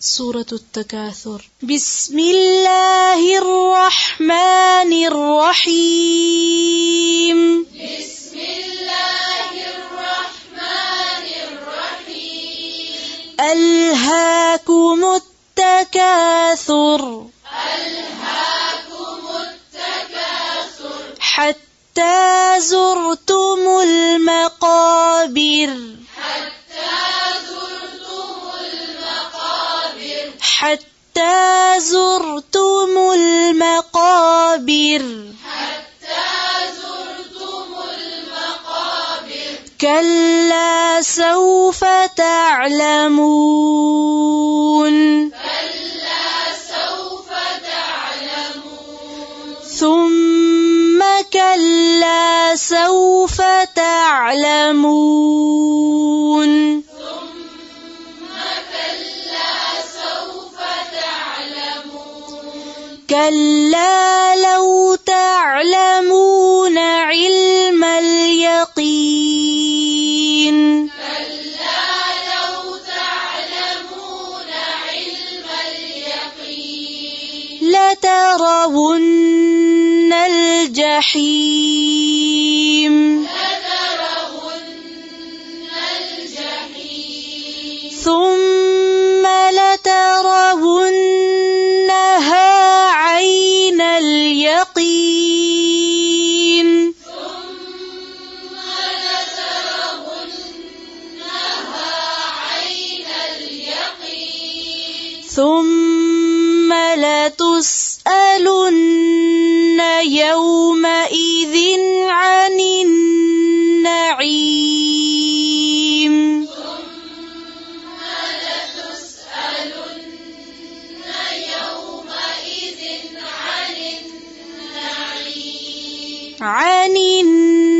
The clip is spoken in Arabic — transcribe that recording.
سورة التكاثر. بسم الله الرحمن الرحيم. بسم الله الرحمن الرحيم. ألهاكم التكاثر. ألهاكم التكاثر. حتى زرتم المقابر. حتى زرتم المقابر. كلا سوف تعلمون. ثم كلا سوف تعلمون. كلا لو تعلمون علم اليقين. لترون الجحيم. ثم لترونها عين اليقين. ثم لتسألن يومئذ عن النعيم. عن النعيم.